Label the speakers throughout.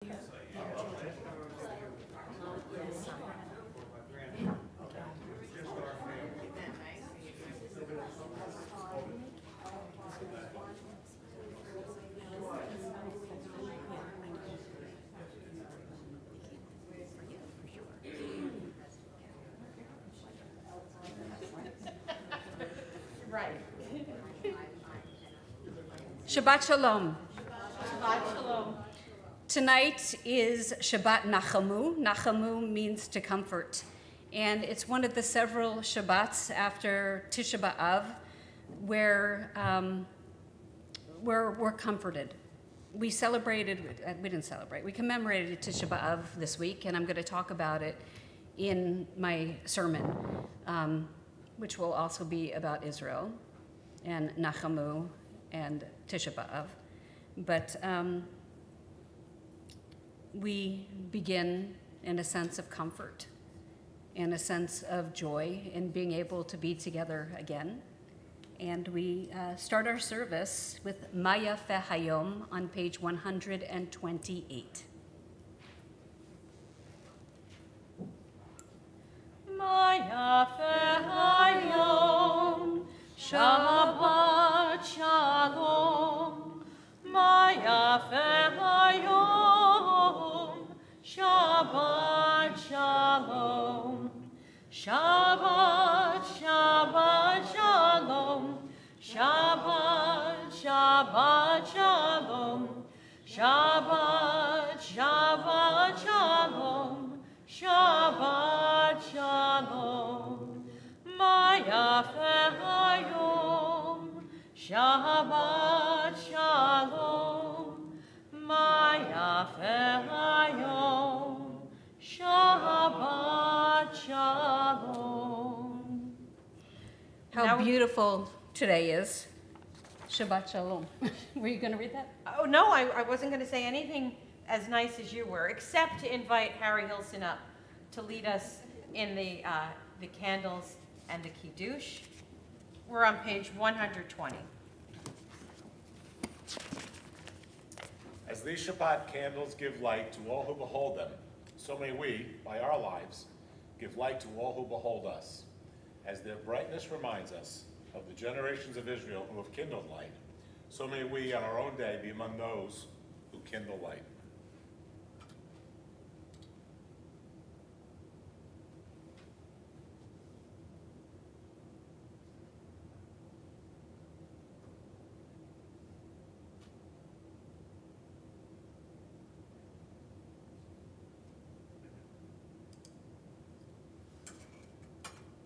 Speaker 1: Right.
Speaker 2: Shabbat Shalom.
Speaker 1: Shabbat Shalom.
Speaker 2: Tonight is Shabbat Nachamu. Nachamu means to comfort. And it's one of the several Shabbats after Tisha B'Av where we're comforted. We commemorated Tisha B'Av this week, and I'm going to talk about it in my sermon, which will also be about Israel and Nachamu and Tisha B'Av. But we begin in a sense of comfort, in a sense of joy in being able to be together again. And we start our service with Maya Fe Hayom on page 128.
Speaker 1: Maya Fe Hayom, Shabbat Shalom. Maya Fe Hayom, Shabbat Shalom. Shabbat, Shabbat Shalom. Shabbat, Shabbat Shalom. Shabbat, Shabbat Shalom. Shabbat Shalom. Maya Fe Hayom. Shabbat Shalom. Maya Fe Hayom. Shabbat Shalom.
Speaker 2: How beautiful today is. Shabbat Shalom. Were you going to read that?
Speaker 1: Oh, no, I wasn't going to say anything as nice as you were, except to invite Harry Hilson up to lead us in the candles and the Kiddush. We're on page 120.
Speaker 3: As these Shabbat candles give light to all who behold them, so may we, by our lives, give light to all who behold us. As their brightness reminds us of the generations of Israel who have kindled light, so may we on our own day be among those who kindle light.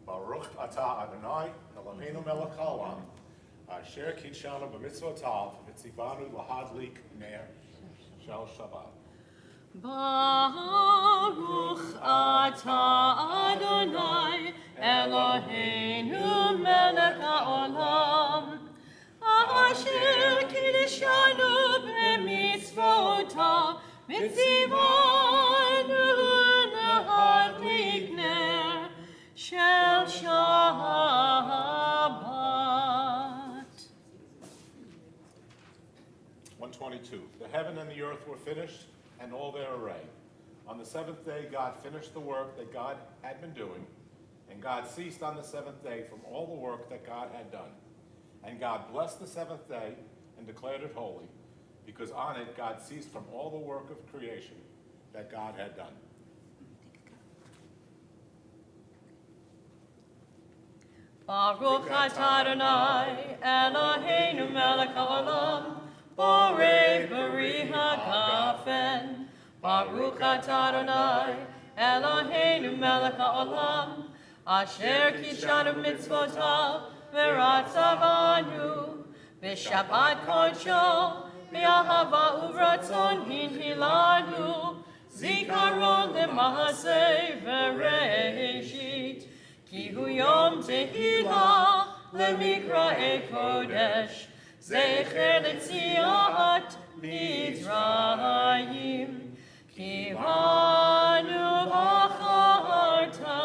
Speaker 3: Baruch atah Adonai, Eloheinu melech haolam, asher kitshanu b'mitzvotav, v'tzivanu lahadlik ner shel Shabbat.
Speaker 1: Baruch atah Adonai, Eloheinu melech haolam, asher kiddushanu b'mitzvotav, v'tzivanu lahadlik ner shel Shabbat.
Speaker 3: 122. The heaven and the earth were finished, and all their array. On the seventh day, God finished the work that God had been doing, and God ceased on the seventh day from all the work that God had done. And God blessed the seventh day and declared it holy, because on it God ceased from all the work of creation that God had done.
Speaker 1: Baruch atah Adonai, Eloheinu melech haolam, borei bari hagafen. Baruch atah Adonai, Eloheinu melech haolam, asher kidshanu mitzvotav, v'ratzavanu, v'shabbat kodsho, v'ahava uvratzon hinhilanu, zikaron lema'aseh v'reishit. Ki hu yom tehillah lemikra kodesh, zecher letziat Mitzrayim. Ki banu bacharta,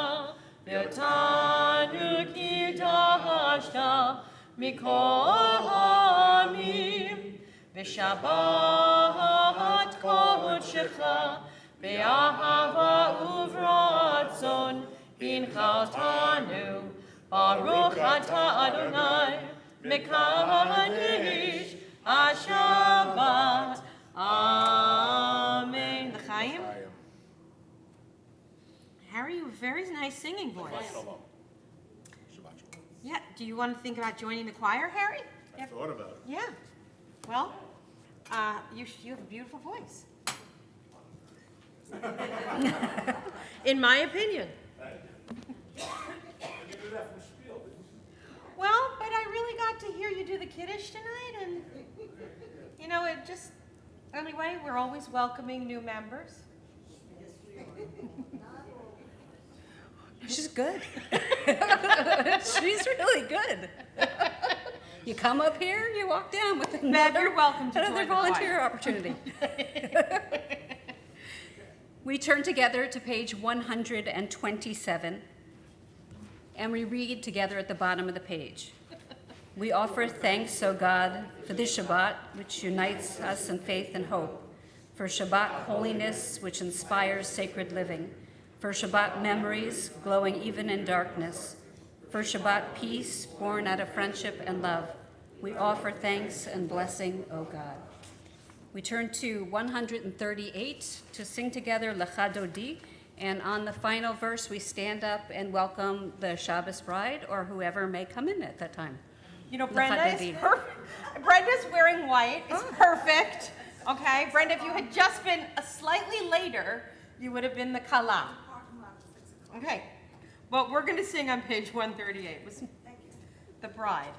Speaker 1: v'otanu kidashta, mikol ha'amim, v'shabbat קודשך, באהבה וברצון, הנחלתנו. ברוך אתה אדוני, מקדש השבת. Amen. L'chaim. Harry, you have a very nice singing voice.
Speaker 3: Shabbat shalom. Shabbat shalom.
Speaker 1: Yeah, do you want to think about joining the choir, Harry?
Speaker 3: I thought about it.
Speaker 1: Yeah. Well, you have a beautiful voice. In my opinion. Well, but I really got to hear you do the Kiddush tonight, and, you know, it just, anyway, we're always welcoming new members.
Speaker 2: She's good. She's really good. You come up here, you walk down with another,
Speaker 1: You're welcome to
Speaker 2: another
Speaker 1: join the
Speaker 2: volunteer
Speaker 1: choir.
Speaker 2: opportunity. We turn together to page 127, and we read together at the bottom of the page. We offer thanks, O God, for this Shabbat, which unites us in faith and hope, for Shabbat holiness, which inspires sacred living, for Shabbat memories glowing even in darkness, for Shabbat peace born out of friendship and love. We offer thanks and blessing, O God. We turn to 138 to sing together Lecha Dodi, and on the final verse we stand up and welcome the Shabbos bride or whoever may come in at that time.
Speaker 1: You know,
Speaker 2: Lecha
Speaker 1: Brenda is
Speaker 2: Dodi.
Speaker 1: perfect. Brenda's wearing white. It's perfect. Okay, Brenda, if you had just been a slightly later, you would have been the Kala. Okay, well, we're going to sing on page 138. The bride.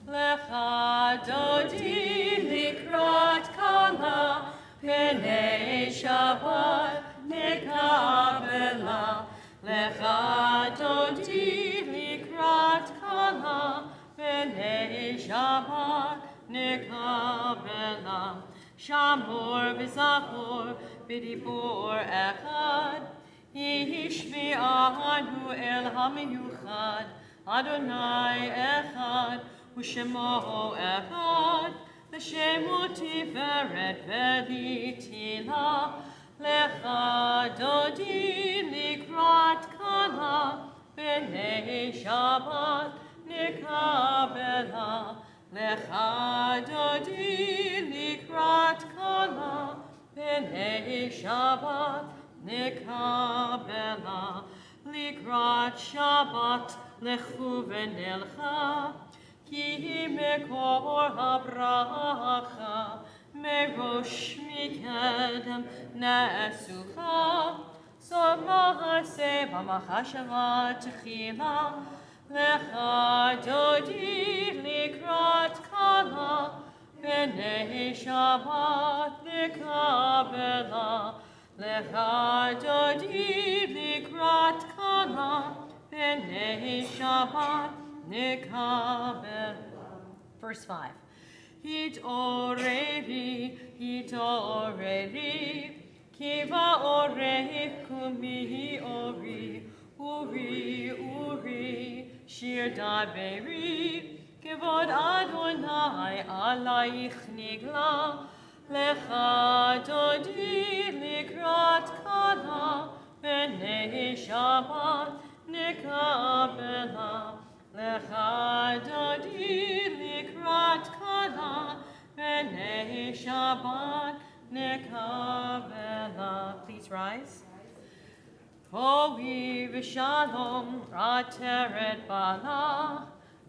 Speaker 1: Lecha Dodi likrat Kala, B'nei Shabbat nekabela. Lecha Dodi likrat Kala, B'nei Shabbat nekabela. Shamor v'zachor b'dibur echad, Yishmi'anu el hamiyuchad, Adonai echad, U'shemo echad, L'shemu tiferet v'litila, Lecha Dodi likrat Kala, B'nei Shabbat nekabela. Lecha Dodi likrat Kala, B'nei Shabbat nekabela. Likrat Shabbat lechu v'nelcha, ki mekor habracha, merosh mikedem ne'esucha, zor ma'aseh b'machashava tchila. Lecha Dodi likrat Kala, B'nei Shabbat nekabela. Lecha Dodi likrat Kala, B'nei Shabbat nekabela. Verse 5. Hitoreri, hitoreri, kiva orei kumi ori, uri, uri, shir daberi, kevod Adonai alayich nigla. Lecha Dodi likrat Kala, B'nei Shabbat nekabela. Lecha Dodi likrat Kala, B'nei Shabbat nekabela. Please rise. Ho'i v'shalom ateret bala,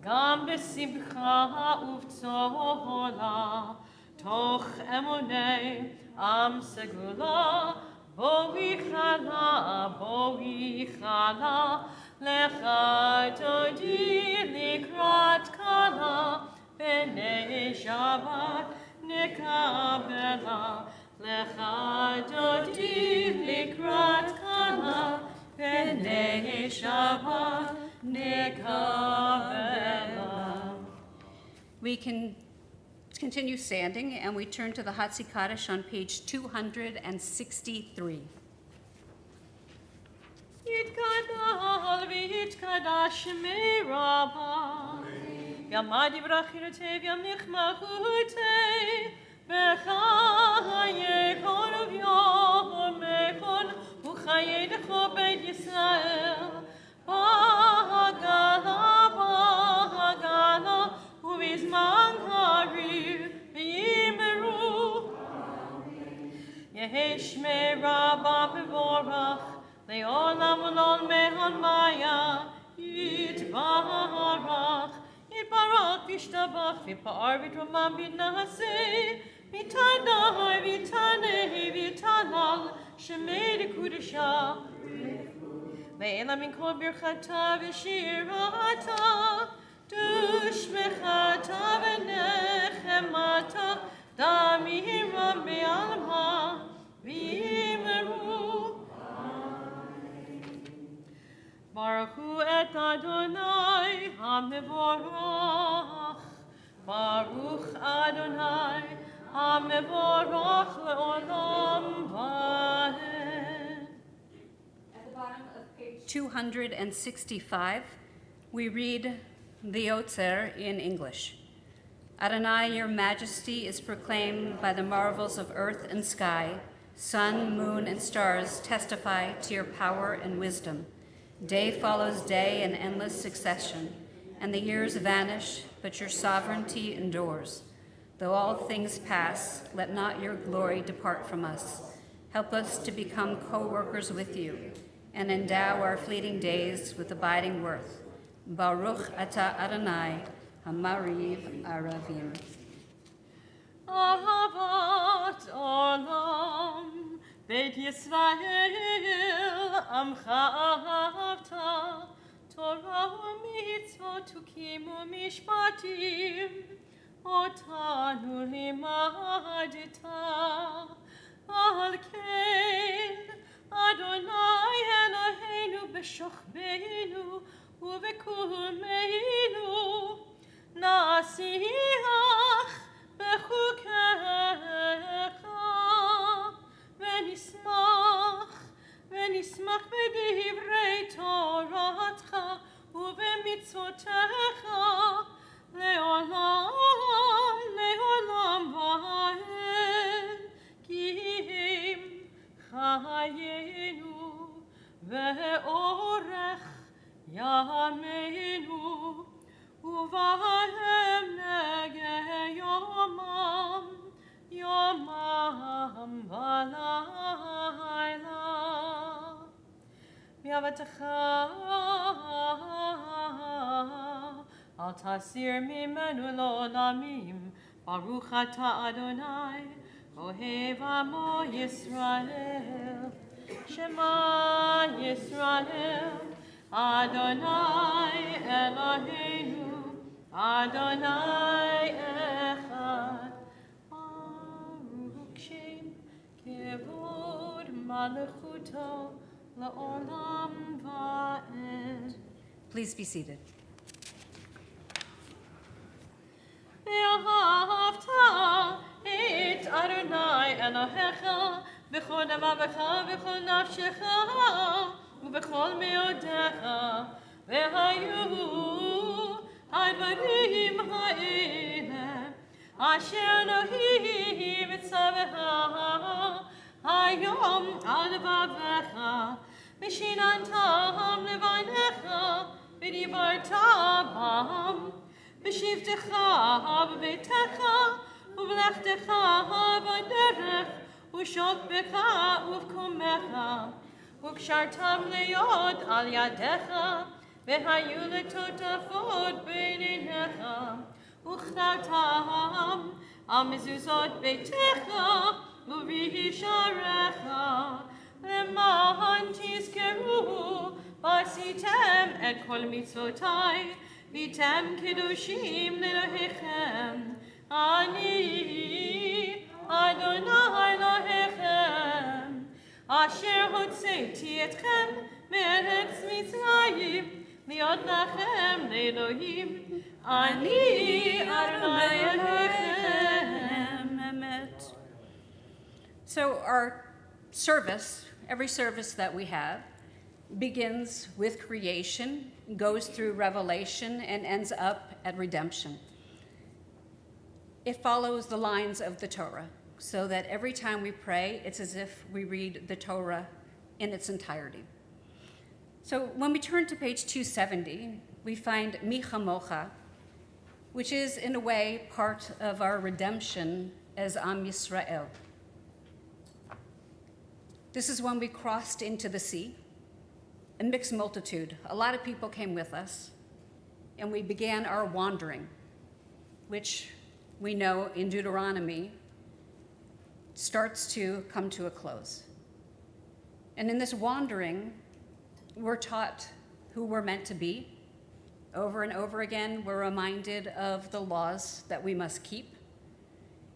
Speaker 1: gam b'simcha uv'tzola, toch emunei am segula, bo'i chala, lecha Dodi likrat Kala, B'nei Shabbat nekabela. Lecha Dodi likrat Kala, B'nei Shabbat nekabela. We can continue standing, and we turn to the Hatzi Kaddish on page 263. Yitkadal v'yitkadash shemei Rabba, Yamad yivrach yirtei v'yamich malchutei,
Speaker 4: בחיי כל יום מכל וחיי דחו בית ישראל בהגנה ובזמן הריב ויאמרו יהי שמי רבה מבורך לעולם ולעולם מהלמיה יתברך יתברך וישתבח ויפאר ויתרומם ויתנשא ויתעלה ויתהלל שמי לקודשה לעילא מן כל ברכתה ושירתה דושמחתה ונחמתה דמירה בעלמא ויאמרו ברכו את אדוני המבורך ברוך אדוני המבורך לעולם ועד.
Speaker 2: At the bottom of page 265, we read the Yotzer in English. Adonai, your majesty is proclaimed by the marvels of earth and sky. Sun, moon, and stars testify to your power and wisdom. Day follows day in endless succession, and the years vanish, but your sovereignty endures. Though all things pass, let not your glory depart from us. Help us to become co-workers with you, and endow our fleeting days with abiding worth. Baruch atah Adonai, Hamariv Aravim.
Speaker 4: Ahavat olam, Beit Yisrael, Amcha ahavta, Torah u'mitzvot tukimu mishpatim, Otanu limadita, Al ken, Adonai Eloheinu b'shochbeinu, Uvekulmeinu, Nasiach bechukecha, V'nismach b'divrei Toratcha, Uvemitzvotecha, Le'olam va'ed, Ki chayenu ve'orech Yameinu, uvahem nege yomam v'layla. V'yavatecha al tasir mimenu l'olamim, Baruch atah Adonai, ohev amo Yisrael. Shema Yisrael, Adonai Eloheinu, Adonai Echad, Baruch Shem Kevod Malachuto La'olam Va'ed.
Speaker 2: Please be seated.
Speaker 4: ואהבת את אדוני אלוהיך בכל לבבך ובכל נפשך ובכל מאודיך, והיו הדברים האלה אשר אלוהים מצווך היום על לבבך, ושיננתם לבניך ודיברת בם בשבתך ובביתך ובלכתך בדרך ושוכבך ובקומך, וקשרתם להיות על ידיך, והיו לטוטפות בין עיניך, וכתבתם על מזוזות ביתך ובשעריך, למען תזכרו ועשיתם את כל מצוותיי, והייתם קדושים לאלוהיכם. אני אדוני אלוהיכם, אשר הוצאתי אתכם מארץ מצרים, להיות לכם לאלוהים. אני אדוני אלוהיכם.
Speaker 2: Emet. So our service, every service that we have, begins with creation, goes through revelation, and ends up at redemption. It follows the lines of the Torah, so that every time we pray, it's as if we read the Torah in its entirety. So when we turn to page 270, we find Mi Chamocha, which is in a way part of our redemption as Am Yisrael. This is when we crossed into the sea, a mixed multitude. A lot of people came with us, and we began our wandering, which we know in Deuteronomy starts to come to a close. And in this wandering, we're taught who we're meant to be. Over and over again, we're reminded of the laws that we must keep.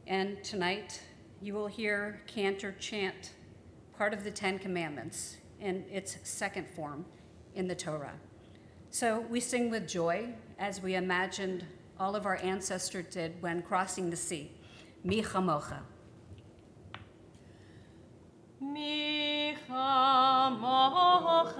Speaker 2: And tonight, you will hear Cantor chant part of the Ten Commandments in its second form in the Torah. So we sing with joy as we imagined all of our ancestors did when crossing the sea. Mi chamocha.
Speaker 4: Mi chamocha,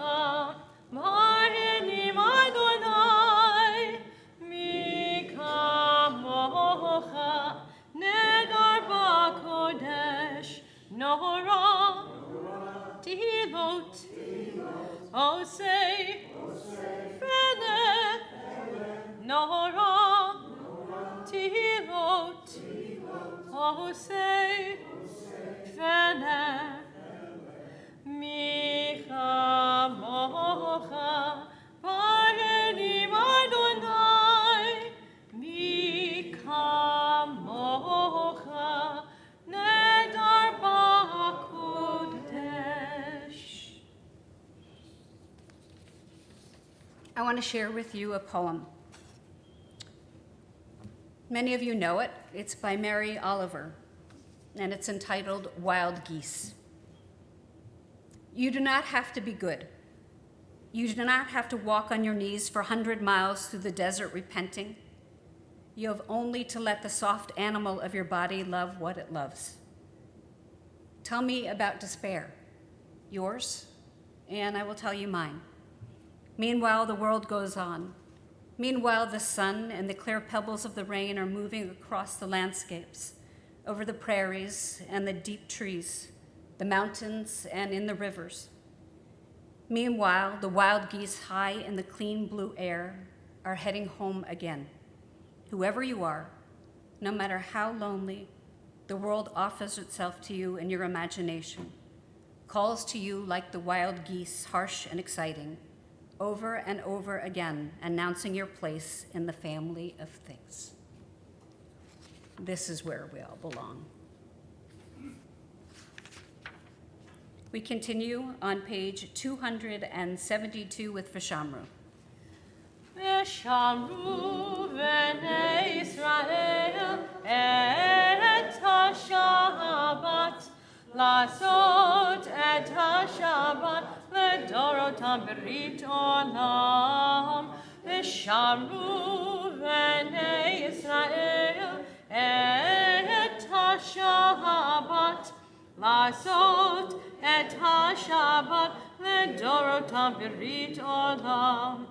Speaker 4: Marenim Adonai. Mi chamocha, Nedar b'kodesh, Nohora, Tehilot, Osei, Fene, Nohora, Tehilot, Osei, Fene. Mi chamocha, Marenim Adonai. Mi chamocha, Nedar b'kodesh.
Speaker 2: I want to share with you a poem. Many of you know it. It's by Mary Oliver, and it's entitled Wild Geese. You do not have to be good. You do not have to walk on your knees for 100 miles through the desert repenting. You have only to let the soft animal of your body love what it loves. Tell me about despair, yours, and I will tell you mine. Meanwhile, the world goes on. Meanwhile, the sun and the clear pebbles of the rain are moving across the landscapes, over the prairies and the deep trees, the mountains and in the rivers. Meanwhile, the wild geese high in the clean blue air are heading home again. Whoever you are, no matter how lonely, the world offers itself to you in your imagination, calls to you like the wild geese, harsh and exciting, over and over again, announcing your place in the family of things. This is where we all belong. We continue on page 272 with Vishamru.
Speaker 4: Vishamru Renee Israel et ha-Shabbat, Lasot et ha-Shabbat, Ledorotam berit olam. Vishamru Renee Israel et ha-Shabbat, Lasot et ha-Shabbat, Ledorotam berit olam.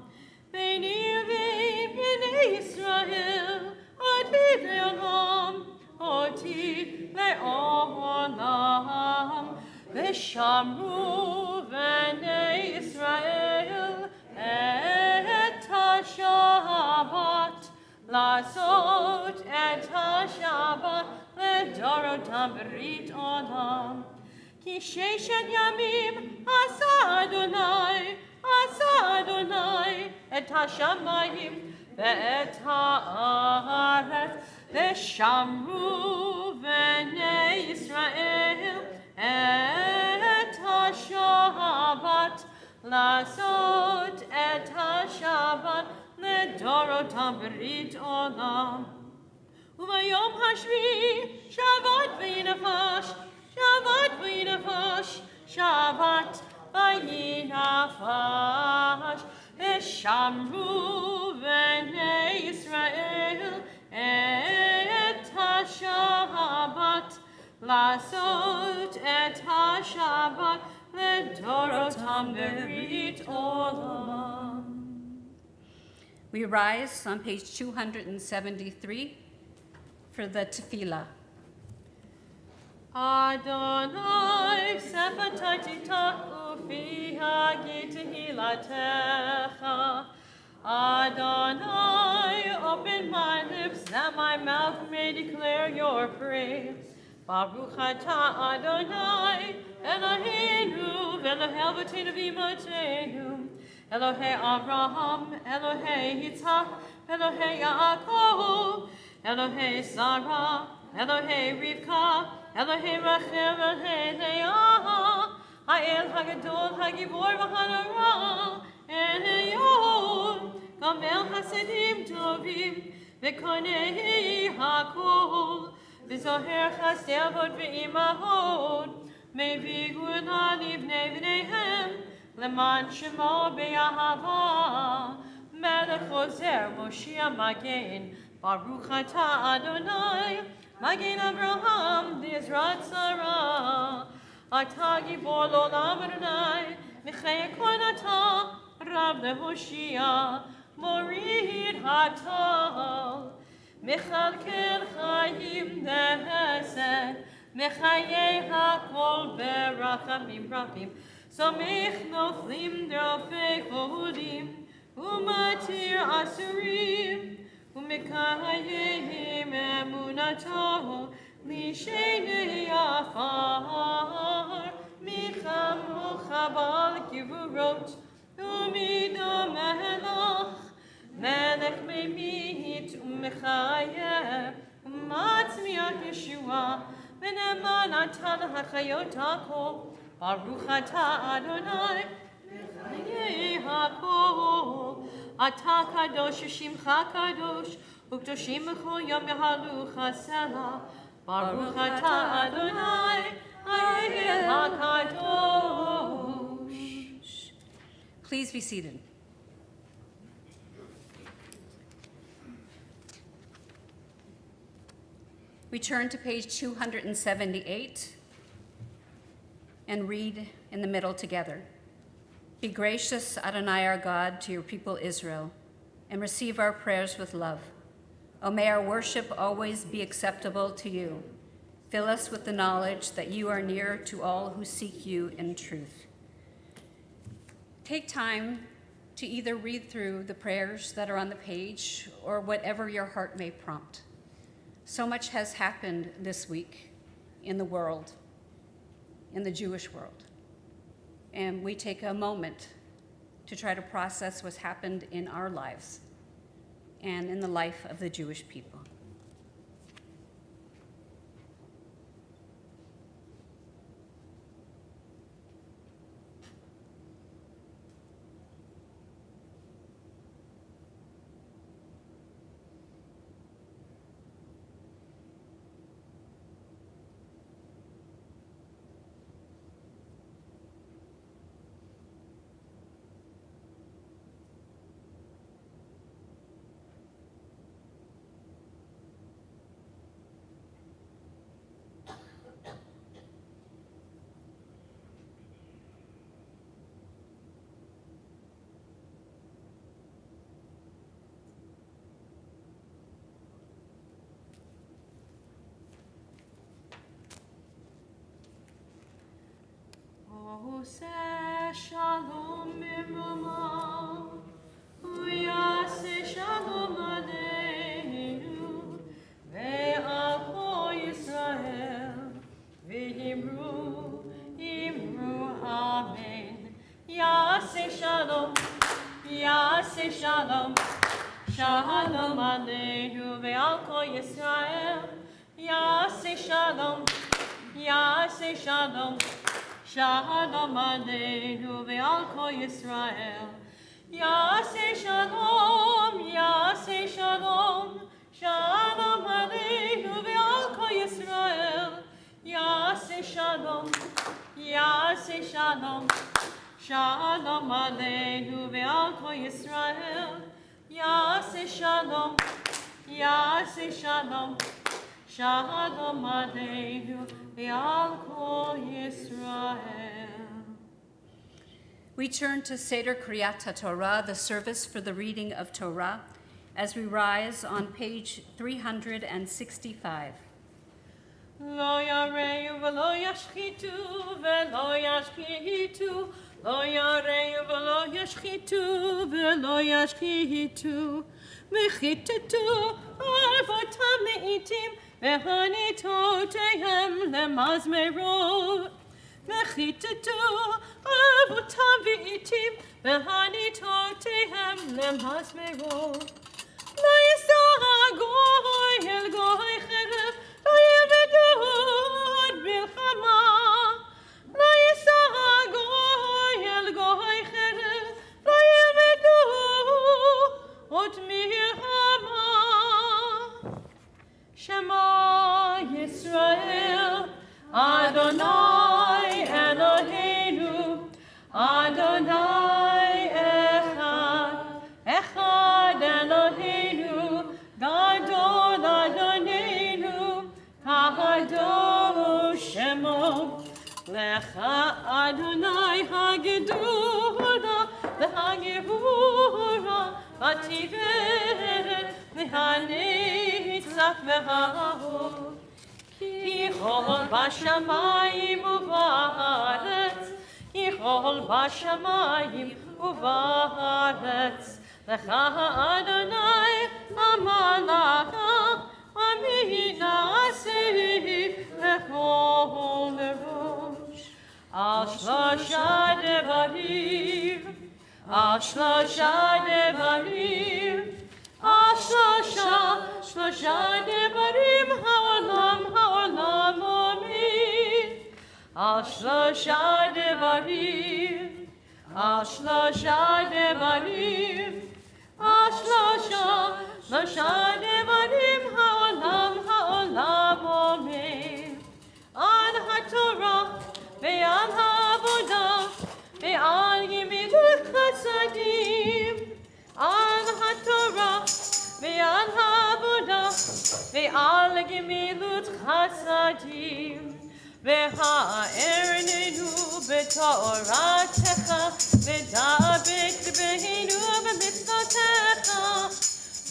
Speaker 4: B'nei B'nei Israel, oti le'olam, oti le'olam. V'shamru B'nei Israel et ha-Shabbat, Lasot et ha-Shabbat, Ledorotam berit olam. Ki sheshet yamim asa Adonai, et ha-shamayim ve'et ha'aretz, v'shamru B'nei Israel et ha-Shabbat, Lasot et ha-Shabbat, Ledorotam berit olam. U'bayom hashvi Shabbat v'yinafash, Shabbat v'yinafash, Shabbat v'yinafash. V'shamru B'nei Israel et ha-Shabbat, Lasot et ha-Shabbat, Ledorotam berit olam.
Speaker 2: We rise on page 273 for the tefillah.
Speaker 4: Adonai, sefatitach ufi hagi tehilatecha. Adonai, open my lips that my mouth may declare your praise. Baruch atah Adonai, Eloheinu, Elohei Avotenu v'Imotenu, Elohei Avraham, Elohei Yitzhak, Elohei Yaakov, Elohei Sarah, Elohei Rivka, Elohei Rachel, Elohei Leah, Ha'el Hagadol, Hagivor v'Hanara, Elyon, Gamel Hasidim Tovim, V'konei Hakol, V'zoher Chasdei Avot v'Imahot, Me'vigula livnei v'neihem, Leman Shemo be'ahava, Melech Ozer Moshiach Magen, Baruch atah Adonai, Magen Avraham, V'Ezrat Sarah, Atah Gibor L'olam Adonai, Michei Kol atah, Rav leHoshia, Morid Hatal, Mechalkel Chayim Nehesed, Mechayei HaKol Berachamim Rabim, Samech Noflim Drafei Chodim, Umatir Asurim, Umekayim Emunato, Lishenei Afar, Micham Chabal Givurot, Umido Melech, Melech Memit, Umechayeh, Umatzmiach Yeshua, V'neman atah l'hachayot hakol, Baruch atah Adonai, Mechayeh hakol, Atah kadosh Shimcha kadosh, Ukdoshim b'chol yom yahalu chasela, Baruch atah Adonai, Hayeh hakadosh.
Speaker 2: Please be seated. We turn to page 278 and read in the middle together. Be gracious, Adonai our God, to your people Israel, and receive our prayers with love. O may our worship always be acceptable to you. Fill us with the knowledge that you are near to all who seek you in truth. Take time to either read through the prayers that are on the page or whatever your heart may prompt. So much has happened this week in the world, in the Jewish world. And we take a moment to try to process what's happened in our lives and in the life of the Jewish people.
Speaker 4: Oseh shalom mirama, uyaseh shalom aleinu, ve'al kol Yisrael, v'himru, imru amen. Yaseh shalom, shalom aleinu, ve'al kol Yisrael. Yaseh shalom, Shalom aleinu ve'al kol Yisrael. Yaseh shalom, shalom aleinu ve'al kol Yisrael. Yaseh shalom, shalom aleinu ve'al kol Yisrael. Yaseh shalom, shalom aleinu ve'al kol Yisrael.
Speaker 2: We turn to Seder Kriyat HaTorah, the service for the reading of Torah, as we rise on page 365.
Speaker 4: לא יראו ולא ישחיתו ולא ישחיתו לא יראו ולא ישחיתו ולא ישחיתו וחיתתו אבותם לעתים והניתותיהם למזמרות וחיתתו אבותם לעתים והניתותיהם למזמרות לא יישא גוי אל גוי חרב לא ילמדו עוד מלחמה לא יישא גוי אל גוי חרב לא ילמדו עוד מלחמה שמע ישראל אדוני אלוהינו אדוני אחד אחד אלוהינו גדול אדוננו הקדוש שמו לך אדוני הגדולה והגבורה ותפארת והנצח והאור כי כל בשמיים ובארץ כי כל בשמיים ובארץ לך אדוני המלאך ומי נעשה לכל ראש על שלושה דברים על שלושה דברים על שלושה דברים העולם עומד על שלושה דברים על שלושה דברים על שלושה דברים העולם עומד על התורה ועל העבודה ועל גמילות חסדים על התורה ועל העבודה ועל גמילות חסדים והארננו בתורתך ודבק בנו במצוותיך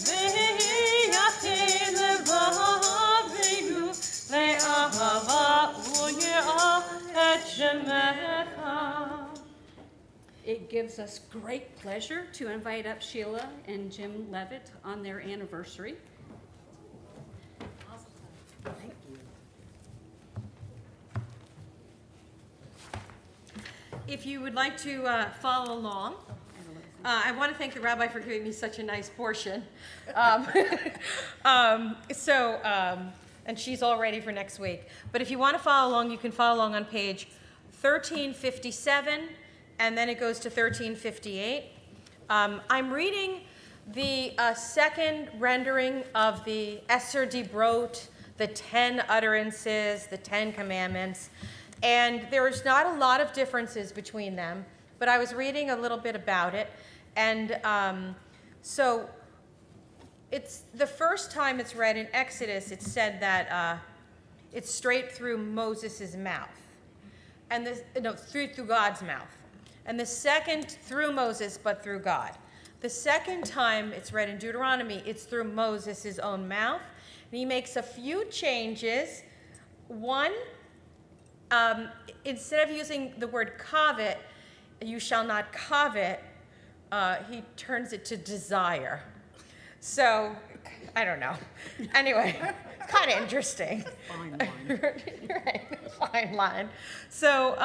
Speaker 4: ויחל לבבנו לאהבה ויראה את שמך.
Speaker 2: It gives us great pleasure to invite up Sheila and Jim Levitt on their anniversary. Thank you.
Speaker 1: If you would like to follow along, I want to thank the rabbi for giving me such a nice portion. And she's all ready for next week. But if you want to follow along, you can follow along on page 1357, and then it goes to 1358. I'm reading the second rendering of the Esser Dibrot, the 10 utterances, the 10 commandments. And there's not a lot of differences between them, but I was reading a little bit about it. And so it's the first time it's read in Exodus, it's said that it's straight through Moses' mouth. And through God's mouth. And the second, through Moses, but through God. The second time it's read in Deuteronomy, it's through Moses' own mouth. And he makes a few changes. One, instead of using the word covet, you shall not covet, he turns it to desire. So, I don't know. Anyway, kind of interesting.
Speaker 5: Fine line.
Speaker 1: Right, fine line. So,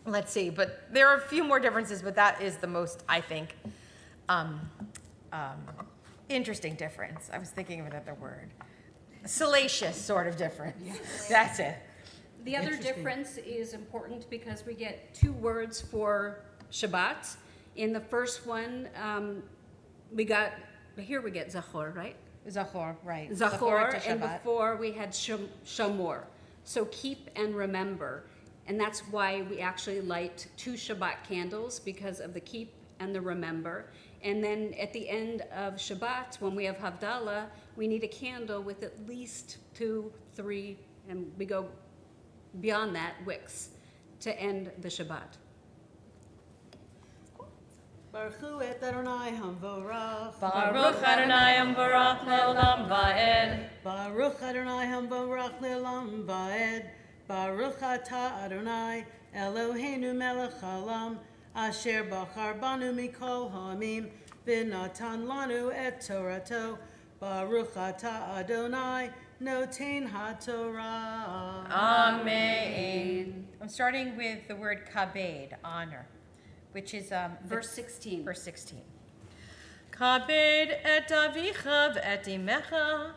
Speaker 1: let's see, but there are a few more differences, but that is the most, I think, interesting difference. I was thinking of another word. Salacious sort of difference. Yes. That's it.
Speaker 2: The other difference is important because we get two words for Shabbat. In the first one, we get Zachor, right?
Speaker 1: Zachor, right.
Speaker 2: Zachor,
Speaker 1: to
Speaker 2: and
Speaker 1: Shabbat.
Speaker 2: before we had Shamor. So keep and remember. And that's why we actually light 2 Shabbat candles, because of the keep and the remember. And then at the end of Shabbat, when we have Havdalah, we need a candle with at least 2, 3, and we go beyond that, wicks, to end the Shabbat.
Speaker 5: Baruch Hu et Adonai Hamvorach.
Speaker 4: Baruch Adonai Ambarach Le'olam Va'ed.
Speaker 5: Baruch Adonai Hamvorach Le'olam Va'ed. Baruch Atah Adonai Eloheinu melech haolam asher bachar banu mikol ha'amim v'natan lanu et Torato. Baruch Atah Adonai noten haTorah.
Speaker 4: Amen.
Speaker 1: I'm starting with the word kabed, honor, which is
Speaker 2: Verse 16.
Speaker 1: verse 16.
Speaker 4: Kabed et avicha v'et imecha,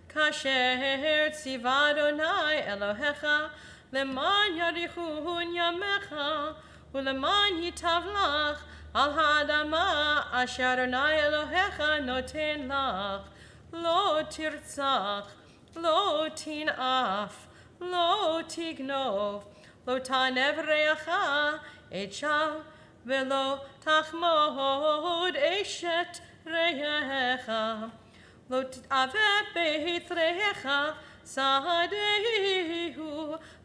Speaker 4: kasher tziva Adonai Elohecha, leman yarichun yamecha, uleman yitav lach, al ha'adama asher Adonai Elohecha noten lach, lo tirtzach, lo tin'af, lo tignov, lo tanev reacha, echa, velo tachmod eshet reacha, lo t'ave beit reacha, sadehu,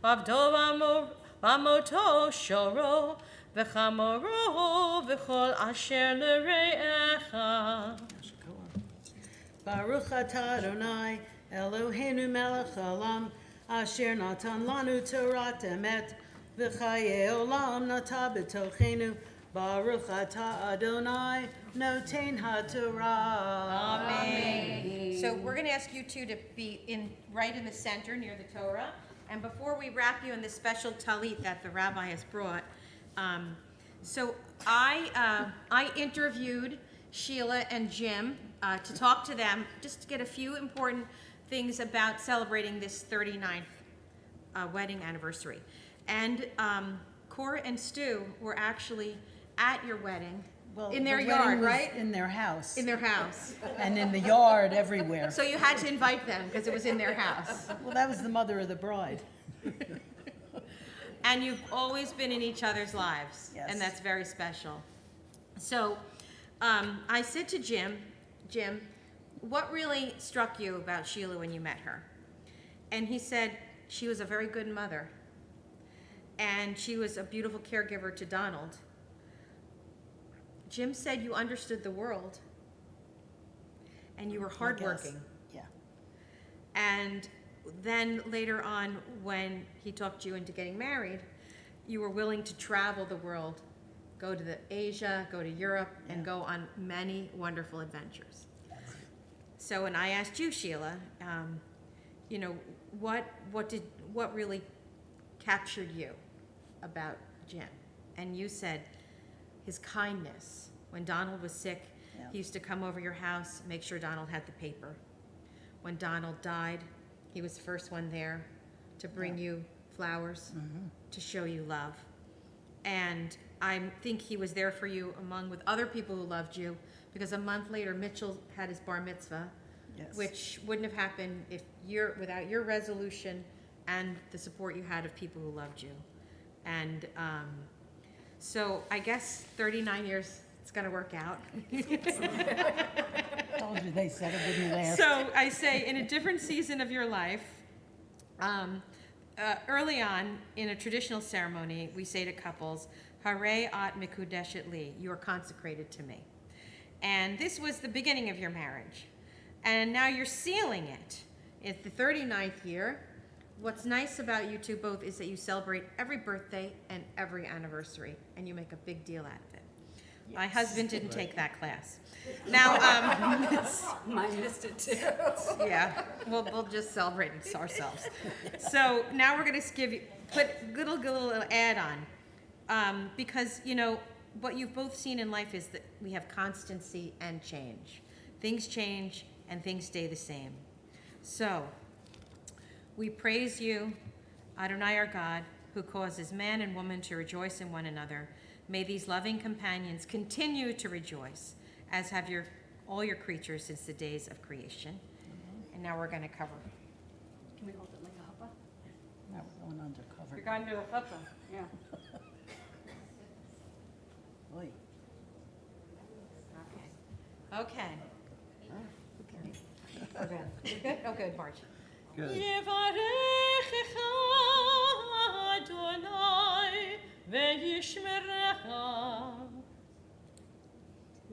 Speaker 4: vavdo vamoto shoro, v'chamoro, v'chol asher l'reacha.
Speaker 5: Baruch atah Adonai Eloheinu melech haolam asher natan lanu Torat emet v'chaye olam nata b'tochenu. Baruch atah Adonai noten haTorah.
Speaker 1: Amen. So we're going to ask you two to be right in the center near the Torah. And before we wrap you in this special talit that the rabbi has brought, so I interviewed Sheila and Jim to talk to them, just to get a few important things about celebrating this 39th wedding anniversary. And Cora and Stu were actually at your wedding, in their
Speaker 5: the
Speaker 1: yard,
Speaker 5: wedding was
Speaker 1: right?
Speaker 5: in their house.
Speaker 1: In their house.
Speaker 5: And in the yard everywhere.
Speaker 1: So you had to invite them because it was in their house.
Speaker 5: Well, that was the mother of the bride.
Speaker 1: And you've always been in each other's lives.
Speaker 5: Yes.
Speaker 1: And that's very special. So I said to Jim, what really struck you about Sheila when you met her? And he said, she was a very good mother. And she was a beautiful caregiver to Donald. Jim said you understood the world. And you were hardworking.
Speaker 5: Yeah.
Speaker 1: And then later on, when he talked you into getting married, you were willing to travel the world, go to Asia, go to Europe, and go on many wonderful adventures. So when I asked you, Sheila, what really captured you about Jim? And you said his kindness. When Donald was sick, he used to come over your house, make sure Donald had the paper. When Donald died, he was the first one there to bring you flowers, to show you love. And I think he was there for you with other people who loved you, because a month later, Mitchell had his bar mitzvah, which wouldn't have happened without your resolution and the support you had of people who loved you. And so I guess 39 years, it's gonna work out.
Speaker 5: Told you they said it wouldn't last.
Speaker 1: So I say, in a different season of your life, early on in a traditional ceremony, we say to couples, "Harei at mikudeshet li," you are consecrated to me. And this was the beginning of your marriage. And now you're sealing it. It's the 39th year. What's nice about you two both is that you celebrate every birthday and every anniversary, and you make a big deal out of it. My husband didn't take that class. Now,
Speaker 2: Mine missed it too.
Speaker 1: yeah, we'll just celebrate it ourselves. So now we're going to put little add on, because what you've both seen in life is that we have constancy and change. Things change and things stay the same. So we praise you, Adonai our God, who causes man and woman to rejoice in one another. May these loving companions continue to rejoice, as have all your creatures since the days of creation. And now we're going to cover.
Speaker 2: Can we hold it like a huppah?
Speaker 5: Now we're going undercover.
Speaker 1: You're going to the chuppah.
Speaker 2: Yeah.
Speaker 5: Oy.
Speaker 1: Okay. We're good. You're good? Oh, good, Marge.
Speaker 4: Yevarechecha Adonai ve'yishmerecha.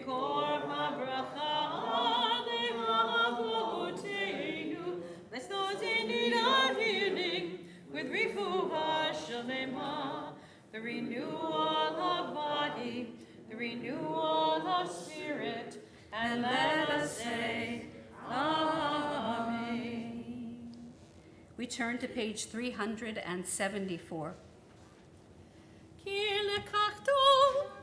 Speaker 4: Mikor habracha le'avotenu. Bless those in need of healing with refuah shalema, the renewal of body, the renewal of spirit, and let us say, Amen.
Speaker 2: We turn to page 374.
Speaker 4: Ki lekachtu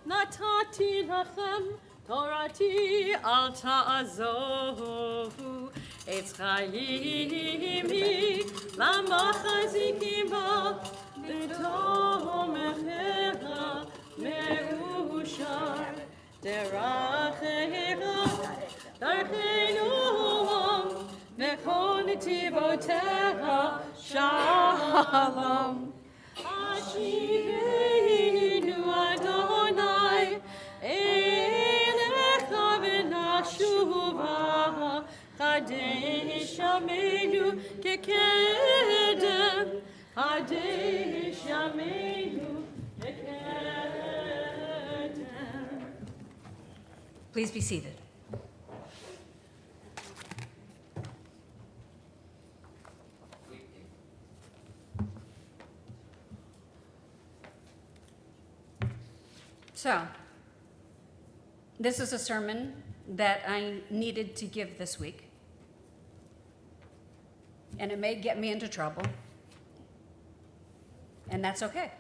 Speaker 4: natati lachem torati al ta'azohu etz chayimi lamachazikim ba b'tomechera me'ushar derachera darchenu v'chol netivotecha shalom. Ashivenu Adonai elecha v'nashuva Kadesh Amenu kekedem Kadesh Amenu kekedem.
Speaker 2: Please be seated. So, this is a sermon that I needed to give this week, and it may get me into trouble, and that's okay.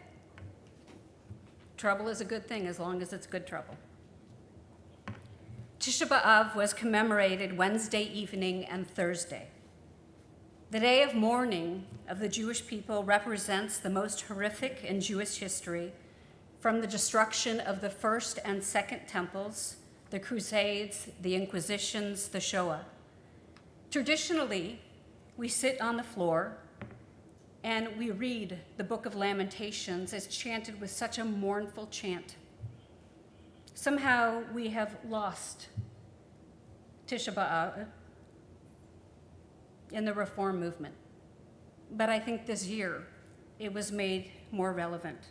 Speaker 2: Trouble is a good thing as long as it's good trouble. Tisha B'Av was commemorated Wednesday evening and Thursday. The day of mourning of the Jewish people represents the most horrific in Jewish history, from the destruction of the first and second temples, the Crusades, the Inquisitions, the Shoah. Traditionally, we sit on the floor and we read the Book of Lamentations as chanted with such a mournful chant. Somehow we have lost Tisha B'Av in the Reform movement. But I think this year it was made more relevant.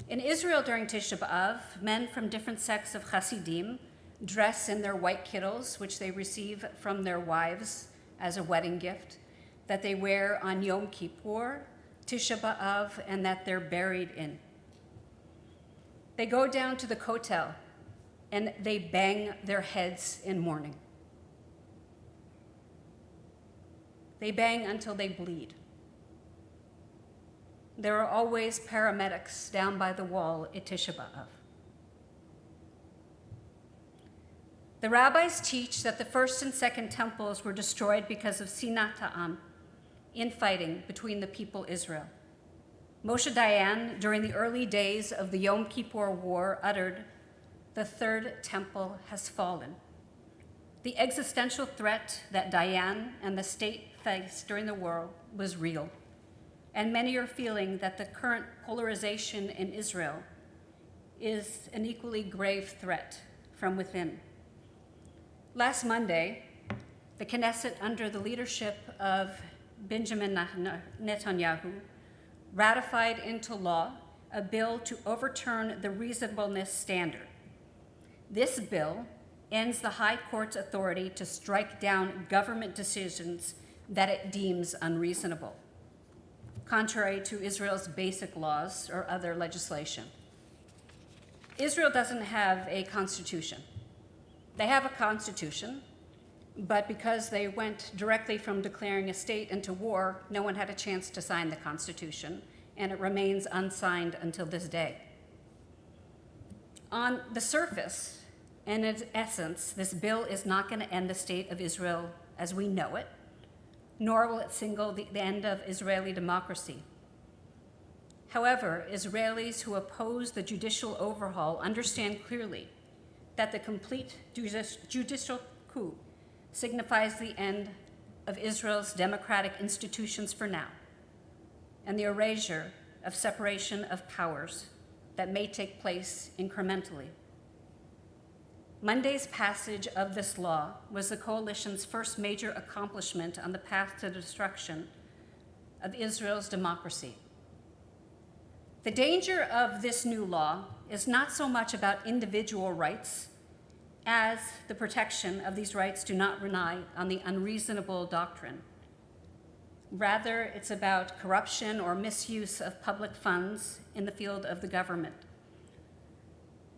Speaker 2: In Israel during Tisha B'Av, men from different sects of Hasidim dress in their white kittles, which they receive from their wives as a wedding gift, that they wear on Yom Kippur, Tisha B'Av, and that they're buried in. They go down to the kotel and they bang their heads in mourning. They bang until they bleed. There are always paramedics down by the wall at Tisha B'Av. The rabbis teach that the first and second temples were destroyed because of Sinat Ha'am, infighting between the people Israel. Moshe Dayan, during the early days of the Yom Kippur War, uttered, "The third temple has fallen." The existential threat that Dayan and the state faced during the war was real. And many are feeling that the current polarization in Israel is an equally grave threat from within. Last Monday, the Knesset, under the leadership of Benjamin Netanyahu, ratified into law a bill to overturn the reasonableness standard. This bill ends the High Court's authority to strike down government decisions that it deems unreasonable, contrary to Israel's basic laws or other legislation. Israel doesn't have a constitution. They have a constitution, but because they went directly from declaring a state into war, no one had a chance to sign the constitution, and it remains unsigned until this day. On the surface, in its essence, this bill is not going to end the state of Israel as we know it, nor will it signal the end of Israeli democracy. However, Israelis who oppose the judicial overhaul understand clearly that the complete judicial coup signifies the end of Israel's democratic institutions for now, and the erasure of separation of powers that may take place incrementally. Monday's passage of this law was the coalition's first major accomplishment on the path to the destruction of Israel's democracy. The danger of this new law is not so much about individual rights as the protection of these rights do not rely on the unreasonable doctrine. Rather, it's about corruption or misuse of public funds in the field of the government.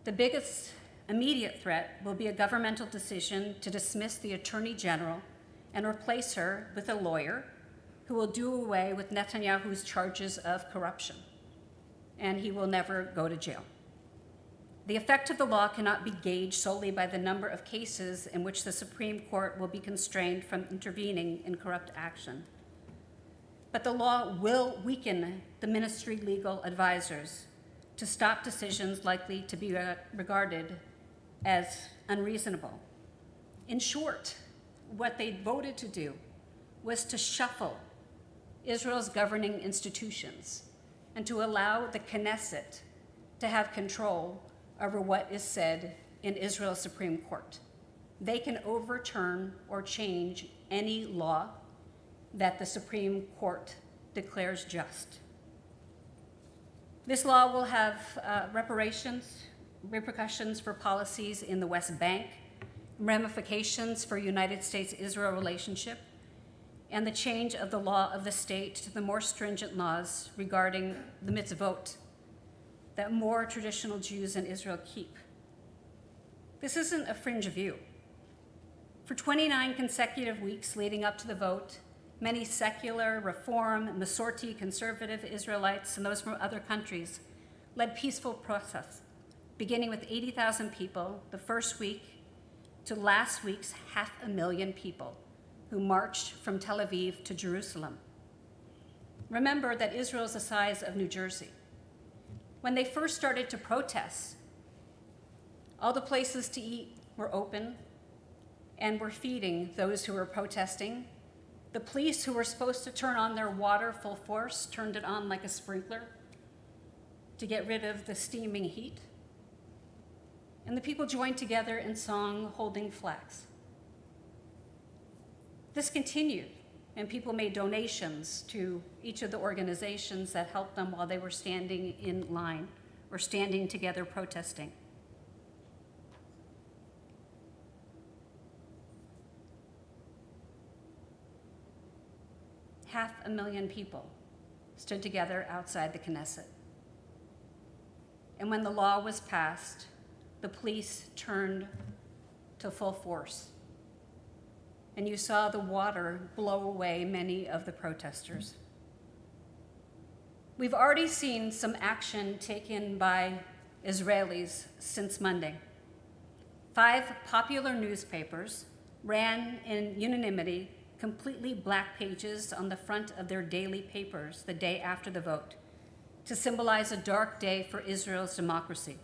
Speaker 2: The biggest immediate threat will be a governmental decision to dismiss the Attorney General and replace her with a lawyer who will do away with Netanyahu's charges of corruption, and he will never go to jail. The effect of the law cannot be gauged solely by the number of cases in which the Supreme Court will be constrained from intervening in corrupt action. But the law will weaken the ministry legal advisors to stop decisions likely to be regarded as unreasonable. In short, what they voted to do was to shuffle Israel's governing institutions and to allow the Knesset to have control over what is said in Israel's Supreme Court. They can overturn or change any law that the Supreme Court declares just. This law will have repercussions for policies in the West Bank, ramifications for United States-Israel relationship, and the change of the law of the state to the more stringent laws regarding the mitzvot that more traditional Jews in Israel keep. This isn't a fringe view. For 29 consecutive weeks leading up to the vote, many secular, reform, Masorti, conservative Israelites and those from other countries led peaceful protests, beginning with 80,000 people the first week to last week's 500,000 people who marched from Tel Aviv to Jerusalem. Remember that Israel is the size of New Jersey. When they first started to protest, all the places to eat were open and were feeding those who were protesting. The police, who were supposed to turn on their water full force, turned it on like a sprinkler to get rid of the steaming heat. And the people joined together in song, holding flags. This continued, and people made donations to each of the organizations that helped them while they were standing in line or standing together protesting. Half a million people stood together outside the Knesset. And when the law was passed, the police turned to full force. And you saw the water blow away many of the protesters. We've already seen some action taken by Israelis since Monday. 5 popular newspapers ran in unanimity completely black pages on the front of their daily papers the day after the vote to symbolize a dark day for Israel's democracy.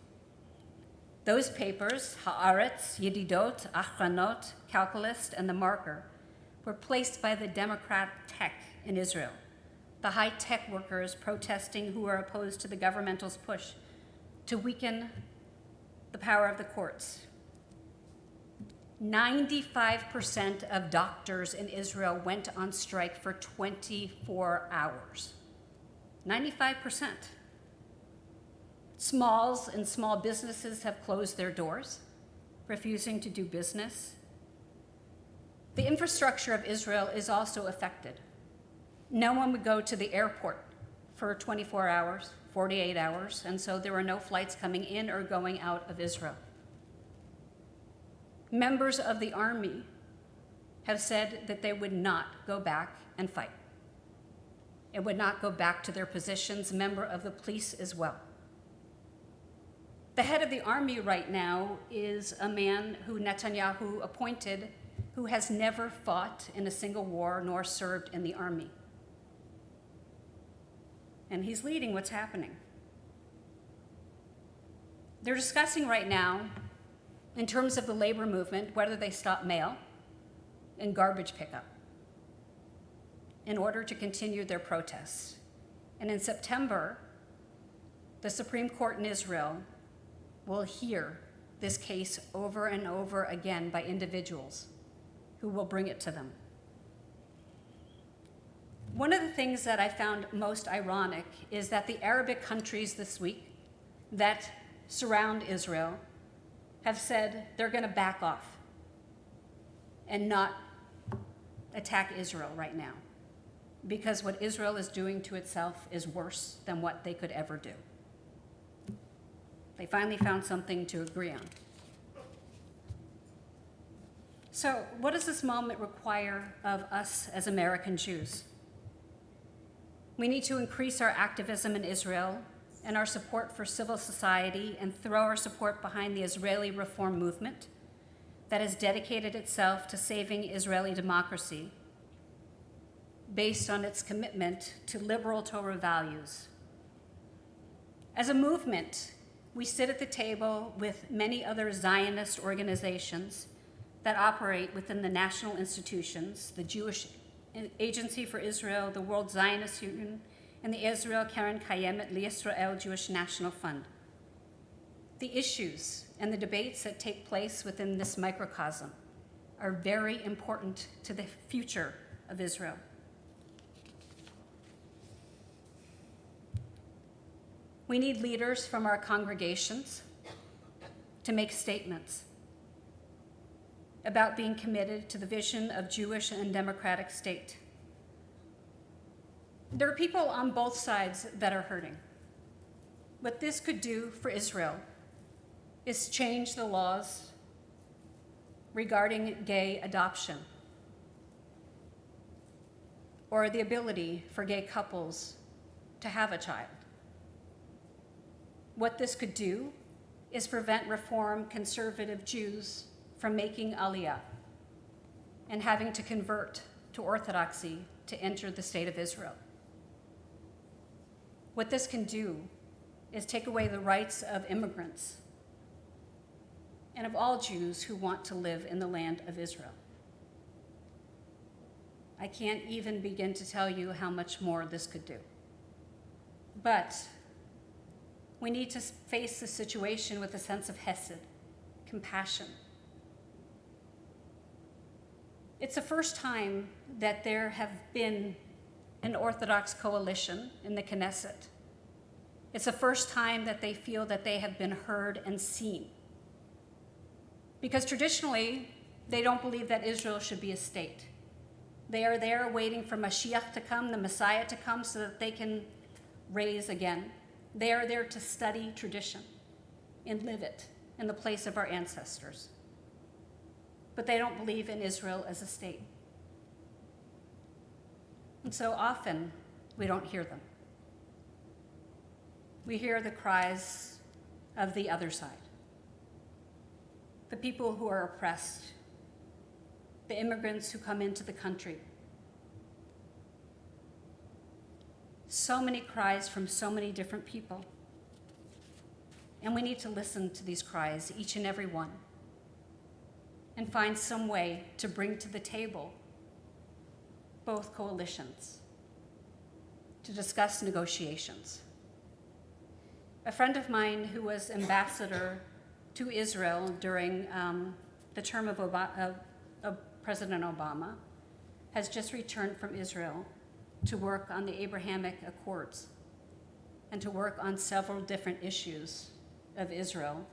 Speaker 2: Those papers, Haaretz, Yedidot, Achranot, Calculist, and The Marker, were placed by the Democrat tech in Israel, the high-tech workers protesting who are opposed to the governmental's push to weaken the power of the courts. 95% of doctors in Israel went on strike for 24 hours. 95%. Smalls and small businesses have closed their doors, refusing to do business. The infrastructure of Israel is also affected. No one would go to the airport for 24 hours, 48 hours, and so there were no flights coming in or going out of Israel. Members of the army have said that they would not go back and fight. It would not go back to their positions, member of the police as well. The head of the army right now is a man who Netanyahu appointed who has never fought in a single war nor served in the army. And he's leading what's happening. They're discussing right now, in terms of the labor movement, whether they stop mail and garbage pickup in order to continue their protests. And in September, the Supreme Court in Israel will hear this case over and over again by individuals who will bring it to them. One of the things that I found most ironic is that the Arabic countries this week that surround Israel have said they're going to back off and not attack Israel right now, because what Israel is doing to itself is worse than what they could ever do. They finally found something to agree on. So, what does this moment require of us as American Jews? We need to increase our activism in Israel and our support for civil society, and throw our support behind the Israeli reform movement that has dedicated itself to saving Israeli democracy based on its commitment to liberal Torah values. As a movement, we sit at the table with many other Zionist organizations that operate within the national institutions, the Jewish Agency for Israel, the World Zionist Union, and the Israel Karen Kayemet L'Yisrael Jewish National Fund. The issues and the debates that take place within this microcosm are very important to the future of Israel. We need leaders from our congregations to make statements about being committed to the vision of Jewish and democratic state. There are people on both sides that are hurting. What this could do for Israel is change the laws regarding gay adoption, or the ability for gay couples to have a child. What this could do is prevent Reform conservative Jews from making Aliyah and having to convert to Orthodoxy to enter the state of Israel. What this can do is take away the rights of immigrants and of all Jews who want to live in the land of Israel. I can't even begin to tell you how much more this could do. But we need to face the situation with a sense of hesed, compassion. It's the first time that there have been an Orthodox coalition in the Knesset. It's the first time that they feel that they have been heard and seen. Because traditionally, they don't believe that Israel should be a state. They are there waiting for Mashiach to come, the Messiah to come, so that they can raise again. They are there to study tradition and live it in the place of our ancestors. But they don't believe in Israel as a state. And so often, we don't hear them. We hear the cries of the other side, the people who are oppressed, the immigrants who come into the country. So many cries from so many different people. And we need to listen to these cries, each and every one, and find some way to bring to the table both coalitions to discuss negotiations. A friend of mine who was ambassador to Israel during the term of President Obama has just returned from Israel to work on the Abrahamic Accords and to work on several different issues of Israel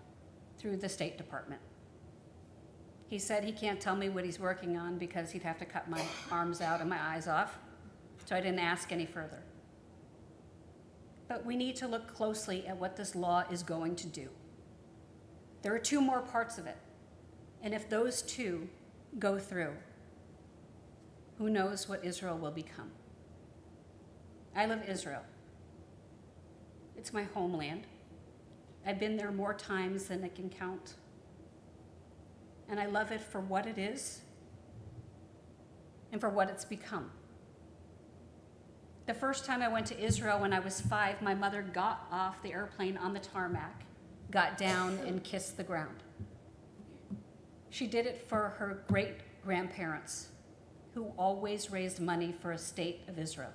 Speaker 2: through the State Department. He said he can't tell me what he's working on because he'd have to cut my arms out and my eyes off, so I didn't ask any further. But we need to look closely at what this law is going to do. There are two more parts of it, and if those two go through, who knows what Israel will become. I love Israel. It's my homeland. I've been there more times than I can count. And I love it for what it is and for what it's become. The first time I went to Israel when I was 5, my mother got off the airplane on the tarmac, got down and kissed the ground. She did it for her great-grandparents, who always raised money for a state of Israel.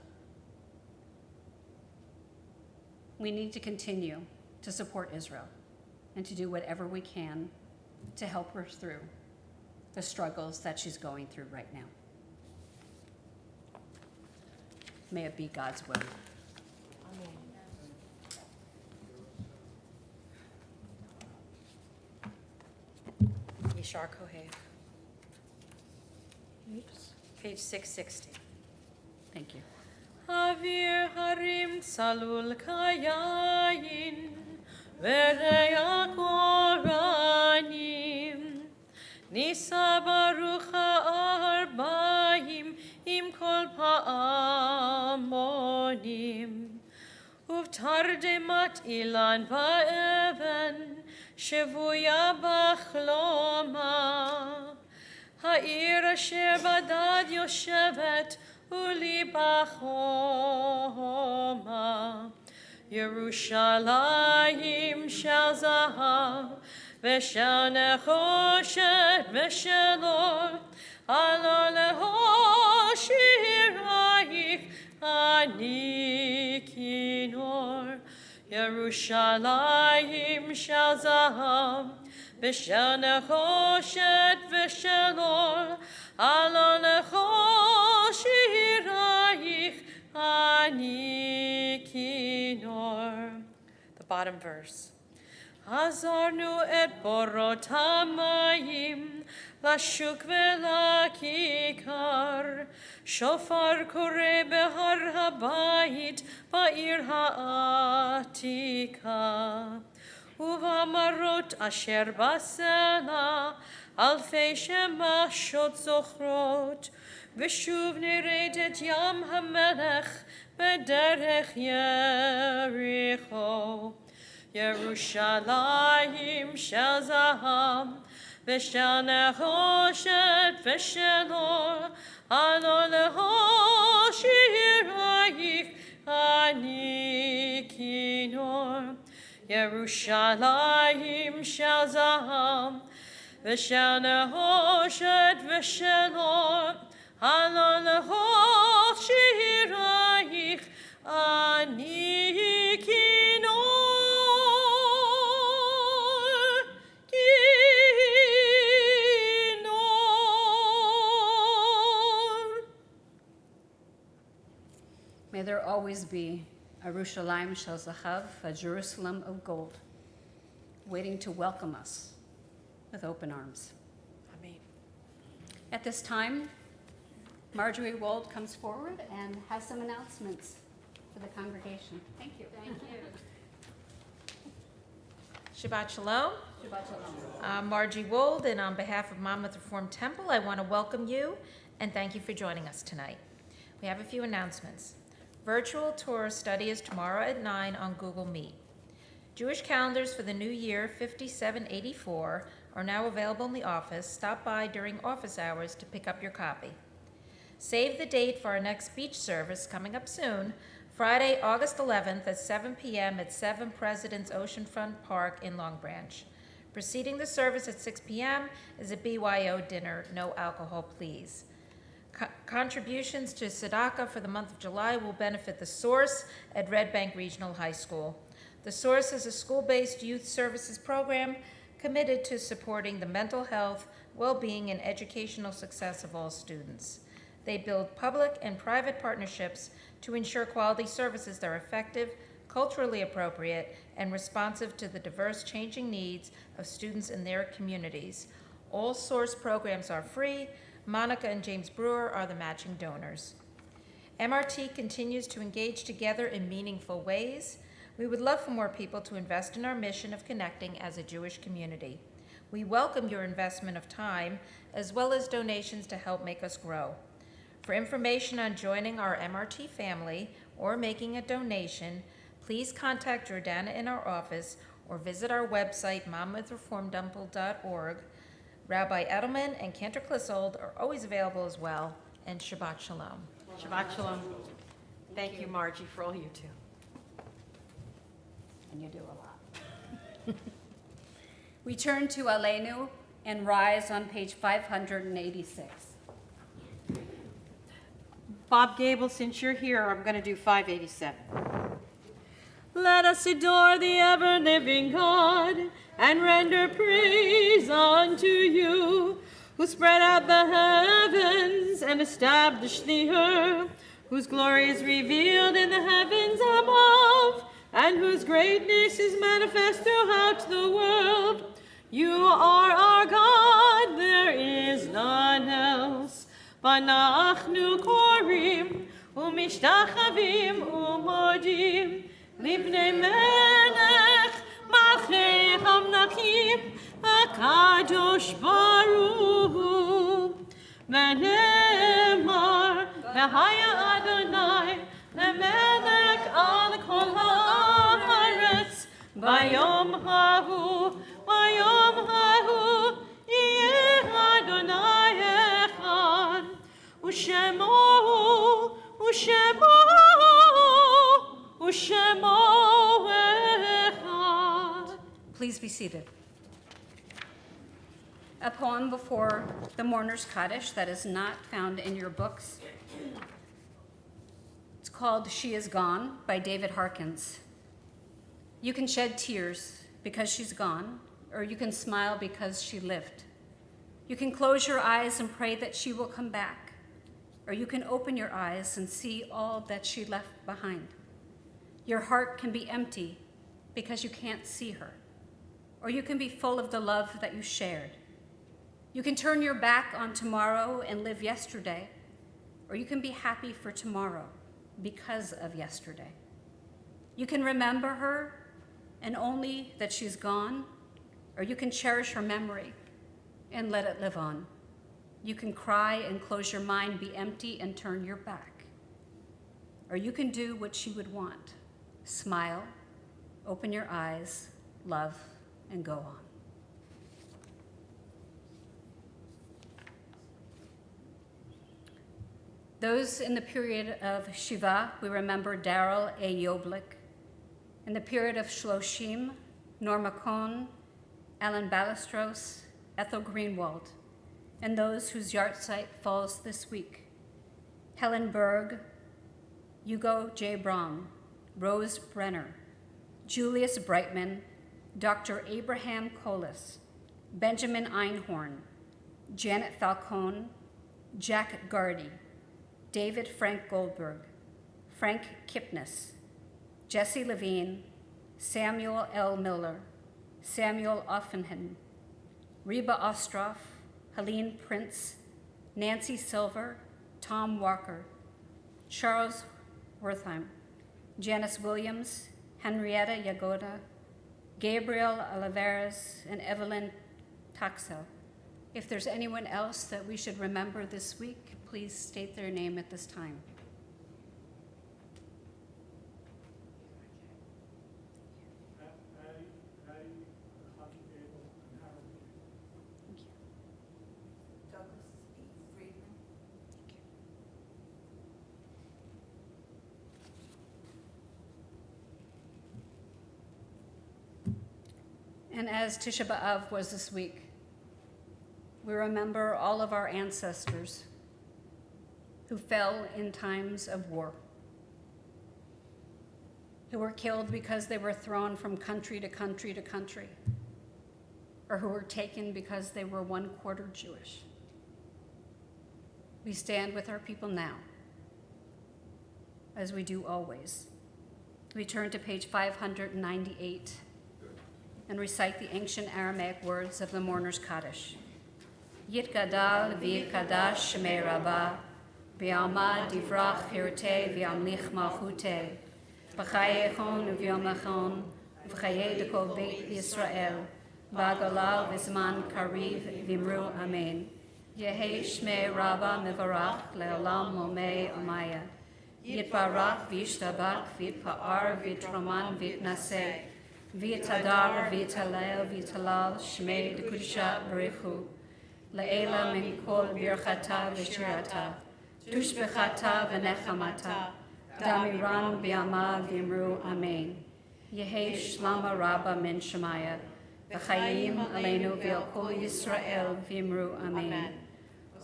Speaker 2: We need to continue to support Israel and to do whatever we can to help her through the struggles that she's going through right now. May it be God's will.
Speaker 4: Yashar Kohav. Page 660.
Speaker 2: Thank you.
Speaker 4: Avir harim salul kayayin vereyak oranim Nisa baruch ha'arbaim im kol pa'amonim Uvtardemat ilan ba'even shevuya bachloma Ha'ir asher badad yoshevet uli bachoma Yerushalayim shel zahav v'shel nechoshet v'shel or alo lehoshirayich ani kinor Yerushalayim shel zahav v'shel nechoshet v'shel or alo lehoshirayich ani kinor. The bottom verse. Hazarnu et borot hamayim lashuk velakikar shofar kore behar habayit ba'ir ha'atika uvamarot asher basela alfei shemashot zochrot v'shuv niredet yam hamelech b'derech Yericho Yerushalayim shel zahav v'shel nechoshet v'shel or alo lehoshirayich ani kinor Yerushalayim shel zahav v'shel nechoshet v'shel or alo lehoshirayich ani kinor.
Speaker 2: May there always be a Yerushalayim shel zahav, a Jerusalem of gold, waiting to welcome us with open arms.
Speaker 4: Amen.
Speaker 2: At this time, Marjorie Wold comes forward and has some announcements for the congregation. Thank you. Thank you.
Speaker 1: Shabbat Shalom.
Speaker 2: Shabbat shalom.
Speaker 1: I'm Margie Wold, and on behalf of Monmouth Reformed Temple, I want to welcome you and thank you for joining us tonight. We have a few announcements. Virtual Torah study is tomorrow at 9 on Google Meet. Jewish calendars for the new year 5784 are now available in the office. Stop by during office hours to pick up your copy. Save the date for our next beach service coming up soon, Friday, August 11th at 7 p.m. at 7 President's Oceanfront Park in Long Branch. Preceding the service at 6 p.m. is a BYO dinner, no alcohol, please. Contributions to Tzedakah for the month of July will benefit the Source at Red Bank Regional High School. The Source is a school-based youth services program committed to supporting the mental health, well-being, and educational success of all students. They build public and private partnerships to ensure quality services that are effective, culturally appropriate, and responsive to the diverse changing needs of students in their communities. All Source programs are free. Monica and James Brewer are the matching donors. MRT continues to engage together in meaningful ways. We would love for more people to invest in our mission of connecting as a Jewish community. We welcome your investment of time as well as donations to help make us grow. For information on joining our MRT family or making a donation, please contact Jordana in our office or visit our website, monmouthreformedtemple.org. Rabbi Edelman and Cantor Clissold are always available as well, and Shabbat Shalom.
Speaker 5: Shabbat Shalom. Thank you, Margie, for all you do.
Speaker 2: And you do a lot. We turn to Aleinu and Rise on page 586.
Speaker 5: Bob Gable, since you're here, I'm going to do 587.
Speaker 4: Let us adore the ever-living God and render praise unto you, who spread out the heavens and established the earth, whose glory is revealed in the heavens above, and whose greatness is manifest throughout the world. You are our God, is none else. Vanachnu korim, umishtachavim umodim, libnei melech, malchei hamnakim, akadosh baruch hu. V'nemar, v'haya Adonai, lemelech al kol haaretz, bayom hahu, yeh Adonai echad, u'shemo echad.
Speaker 2: Please be seated. A poem before the Mourner's Kaddish that is not found in your books. It's called She Is Gone by David Harkins. You can shed tears because she's gone, or you can smile because she lived. You can close your eyes and pray that she will come back, or you can open your eyes and see all that she left behind. Your heart can be empty because you can't see her, or you can be full of the love that you shared. You can turn your back on tomorrow and live yesterday, or you can be happy for tomorrow because of yesterday. You can remember her and only that she's gone, or you can cherish her memory and let it live on. You can cry and close your mind, be empty and turn your back. Or you can do what she would want, smile, open your eyes, love, and go on. Those in the period of Shiva, we remember Daryl A. Yoblik. In the period of Shloshim, Norma Cohn, Alan Ballestros, Ethel Greenwald, and those whose yahrzeit falls this week: Helen Berg, Hugo J. Braun, Rose Brenner, Julius Brightman, Dr. Abraham Colas, Benjamin Einhorn, Janet Falcone, Jack Gardy, David Frank Goldberg, Frank Kipnis, Jesse Levine, Samuel L. Miller, Samuel Offenhen, Reba Ostroff, Helene Prince, Nancy Silver, Tom Walker, Charles Wertheim, Janice Williams, Henrietta Yagoda, Gabriel Olivares, and Evelyn Taxel. If there's anyone else that we should remember this week, please state their name at this time.
Speaker 6: Patty, Hockey Abel, and Howard.
Speaker 2: Thank you.
Speaker 7: Douglas E. Friedman.
Speaker 2: And as Tisha B'Av was this week, we remember all of our ancestors who fell in times of war, who were killed because they were thrown from country to country to country, or who were taken because they were 1/4 Jewish. We stand with our people now, as we do always. We turn to page 598 and recite the ancient Aramaic words of the Mourner's Kaddish. Yitgadal v'yitkadash shemei Rabbah, v'yamad divrach hirtei v'yamlich malchutei, v'chayechon v'yomachon, v'chayei dekol beit Yisrael, v'agolal v'zman kariv v'imru amen. Yehei shmei Rabbah mevarach le'olam momei omaya. Yitbarach v'yishtabach v'yitpa'ar v'yitroman v'yitnaseh, v'yitadar v'yitalel v'yitalal shmei dekudisha barichu. Le'ela min kol birchata v'shirata, tushbechata v'nechamata, damiran b'yama v'imru amen. Yehei shlama rabba min shemaya, v'chayim aleinu v'al kol Yisrael v'imru amen.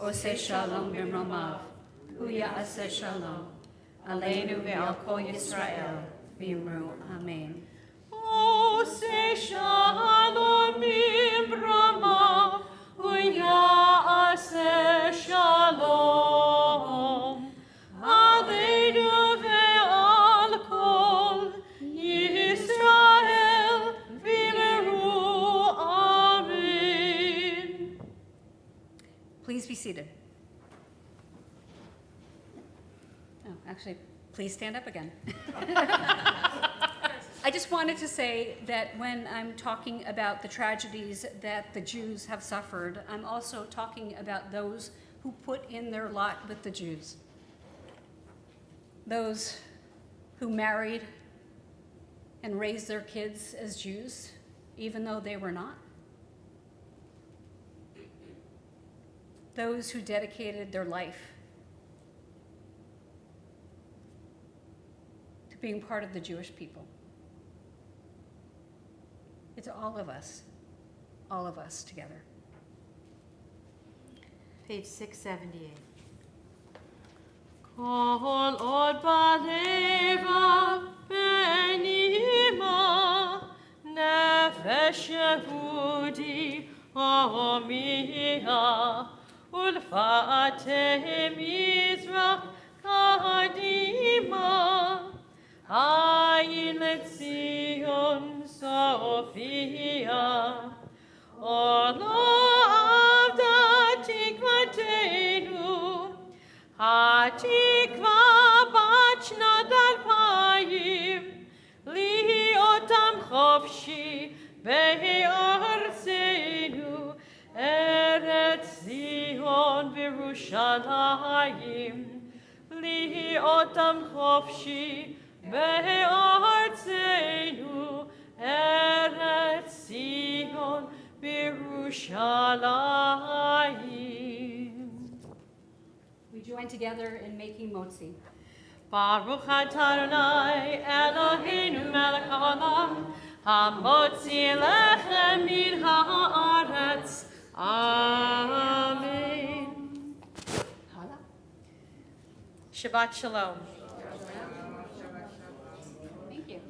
Speaker 2: Oseh shalom b'mromav, hu ya'aseh shalom, aleinu v'al kol Yisrael v'imru amen.
Speaker 4: Oseh shalom b'mromav, Ya'aseh shalom, aleinu ve'al kol Yisrael v'imru amen.
Speaker 2: seated. Oh, actually, please stand up again. I just wanted to say that when I'm talking about the tragedies that the Jews have suffered, I'm also talking about those who put in their lot with the Jews. Those who married and raised their kids as Jews, even though they were not. Those who dedicated their life to being part of the Jewish people. It's all of us together.
Speaker 1: Page 678.
Speaker 4: Kol od baleva benima nefesh Yehudi omia ulfate Mizrach kadima ayin letzion Sophia Olo avda tikvatenu Hatikva bat shnat alpayim Liotam chofshi be'artzenu Eretz Zion v'Yerushalayim Liotam chofshi be'artzenu Eretz Zion v'Yerushalayim.
Speaker 2: We join together in making motzi.
Speaker 4: Baruch atah Adonai Eloheinu melech haolam hamotzi lechem min haaretz. Amen.
Speaker 1: Shabbat Shalom.
Speaker 2: Thank you.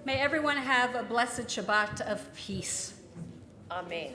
Speaker 2: May everyone have a blessed Shabbat of peace.
Speaker 1: Amen.